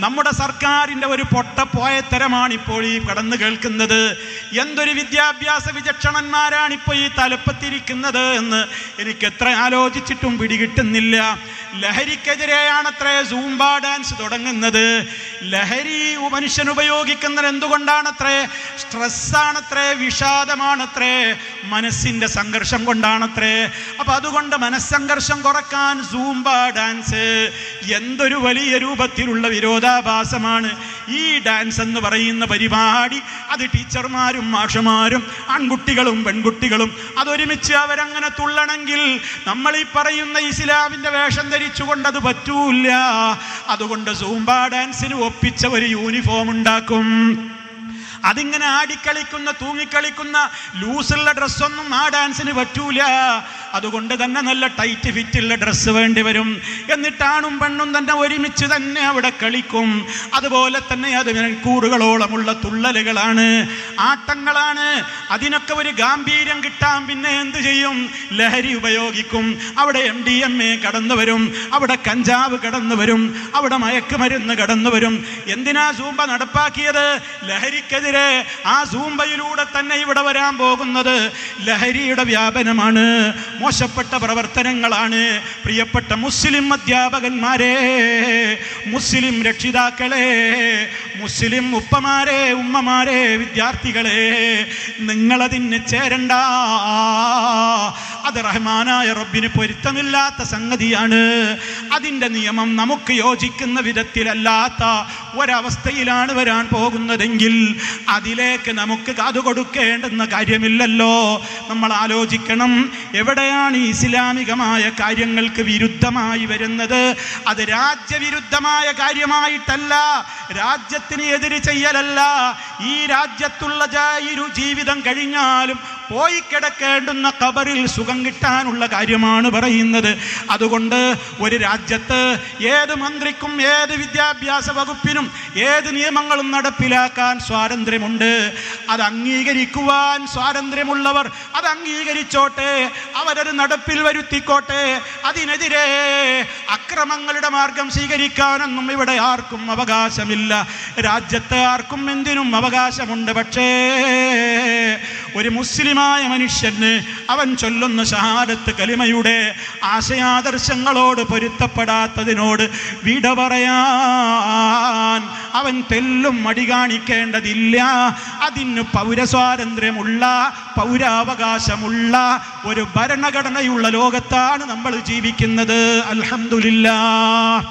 നമ്മുടെ സർക്കാരിൻ്റെ ഒരു പൊട്ടപ്പോയത്തരമാണ് ഇപ്പോൾ ഈ കടന്നു കേൾക്കുന്നത്. എന്തൊരു വിദ്യാഭ്യാസ വിചക്ഷണന്മാരാണ് ഇപ്പോൾ ഈ തലപ്പത്തിരിക്കുന്നത് എന്ന് എനിക്ക് എത്ര ആലോചിച്ചിട്ടും പിടികിട്ടുന്നില്ല. ലഹരിക്കെതിരെയാണത്രേ സൂംബ ഡാൻസ് തുടങ്ങുന്നത്. ലഹരി മനുഷ്യൻ ഉപയോഗിക്കുന്നത് എന്തുകൊണ്ടാണത്രേ? സ്ട്രെസ്സാണത്രേ, വിഷാദമാണത്രേ, മനസ്സിൻ്റെ സംഘർഷം കൊണ്ടാണത്രേ. അപ്പം അതുകൊണ്ട് മനസ്സംഘർഷം കുറക്കാൻ സൂംബ ഡാൻസ് എന്തൊരു വലിയ രൂപത്തിലുള്ള വിരോധാഭാസമാണ്. ഈ ഡാൻസ് എന്ന് പറയുന്ന പരിപാടി അത് ടീച്ചർമാരും മാഷമാരും ആൺകുട്ടികളും പെൺകുട്ടികളും അതൊരുമിച്ച് അവരങ്ങനെ തുള്ളണമെങ്കിൽ നമ്മൾ ഈ പറയുന്ന ഇസ്ലാമിൻ്റെ വേഷം ധരിച്ചുകൊണ്ട് അത് പറ്റൂല. അതുകൊണ്ട് സൂംബ ഡാൻസിന് ഒപ്പിച്ച ഒരു യൂണിഫോം ഉണ്ടാക്കും. അതിങ്ങനെ ആടിക്കളിക്കുന്ന തൂങ്ങിക്കളിക്കുന്ന ലൂസുള്ള ഡ്രസ്സൊന്നും ആ ഡാൻസിന് പറ്റൂല. അതുകൊണ്ട് തന്നെ നല്ല ടൈറ്റ് ഫിറ്റുള്ള ഡ്രസ്സ് വേണ്ടി വരും. എന്നിട്ടാണും പെണ്ണും തന്നെ ഒരുമിച്ച് തന്നെ അവിടെ കളിക്കും. അതുപോലെ തന്നെ അത് മണിക്കൂറുകളോളമുള്ള തുള്ളലുകളാണ്, ആട്ടങ്ങളാണ്. അതിനൊക്കെ ഒരു ഗാംഭീര്യം കിട്ടാൻ പിന്നെ എന്ത് ചെയ്യും? ലഹരി ഉപയോഗിക്കും. അവിടെ MDMA കടന്നു വരും, അവിടെ കഞ്ചാവ് കടന്നു വരും, അവിടെ മയക്കുമരുന്ന് കടന്നു വരും. എന്തിനാ സൂംബ നടപ്പാക്കിയത്? ലഹരിക്കെതിരെ. ആ സൂംബയിലൂടെ തന്നെ ഇവിടെ വരാൻ പോകുന്നത് ലഹരിയുടെ വ്യാപനമാണ്, മോശപ്പെട്ട പ്രവർത്തനങ്ങളാണ്. പ്രിയപ്പെട്ട മുസ്ലിം അധ്യാപകന്മാരെ, മുസ്ലിം രക്ഷിതാക്കളെ, മുസ്ലിം ഉപ്പമാരെ, ഉമ്മമാരെ, വിദ്യാർത്ഥികളെ, നിങ്ങളതിന് ചേരണ്ട. അത് റഹ്മാനായ റബ്ബിന് പൊരുത്തമില്ലാത്ത സംഗതിയാണ്. അതിൻ്റെ നിയമം നമുക്ക് യോജിക്കുന്ന വിധത്തിലല്ലാത്ത ഒരവസ്ഥയിലാണ് വരാൻ പോകുന്നതെങ്കിൽ അതിലേക്ക് നമുക്ക് കാതുകൊടുക്കേണ്ടുന്ന കാര്യമില്ലല്ലോ. നമ്മൾ ആലോചിക്കണം, എവിടെയാണ് ഇസ്ലാമികമായ കാര്യങ്ങൾക്ക് വിരുദ്ധമായി വരുന്നത്? അത് രാജ്യവിരുദ്ധമായ കാര്യമായിട്ടല്ല, രാജ്യത്തിന് എതിര് ചെയ്യലല്ല. ഈ രാജ്യത്തുള്ള ജീവിതം കഴിഞ്ഞാലും പോയി കിടക്കേണ്ടുന്ന ഖബറിൽ സുഖം കിട്ടാനുള്ള കാര്യമാണ് പറയുന്നത്. അതുകൊണ്ട് ഒരു രാജ്യത്ത് ഏത് മന്ത്രിക്കും ഏത് വിദ്യാഭ്യാസ വകുപ്പിനും ഏത് നിയമങ്ങളും നടപ്പിലാക്കാൻ സ്വാതന്ത്ര്യമുണ്ട്. അത് അംഗീകരിക്കുവാൻ സ്വാതന്ത്ര്യമുള്ളവർ അത് അംഗീകരിച്ചോട്ടെ, അവരത് നടപ്പിൽ വരുത്തിക്കോട്ടെ. അതിനെതിരെ അക്രമങ്ങളുടെ മാർഗം സ്വീകരിക്കാനൊന്നും ഇവിടെ ആർക്കും അവകാശമില്ല. രാജ്യത്ത് ആർക്കും എന്തിനും അവകാശമുണ്ട്. പക്ഷേ ഒരു മുസ്ലിമായ മനുഷ്യന് അവൻ ചൊല്ലുന്ന ഷഹാദത്ത് കലിമയുടെ ആശയാദർശങ്ങളോട് പൊരുത്തപ്പെടാത്തതിനോട് വിട പറയാൻ അവൻ തെല്ലും മടി കാണിക്കേണ്ടതില്ല. അതിന് പൗരസ്വാതന്ത്ര്യമുള്ള, പൗരാവകാശമുള്ള ഒരു ഭരണഘടനയുള്ള ലോകത്താണ് നമ്മൾ ജീവിക്കുന്നത്. അൽഹംദുലില്ലാഹ്.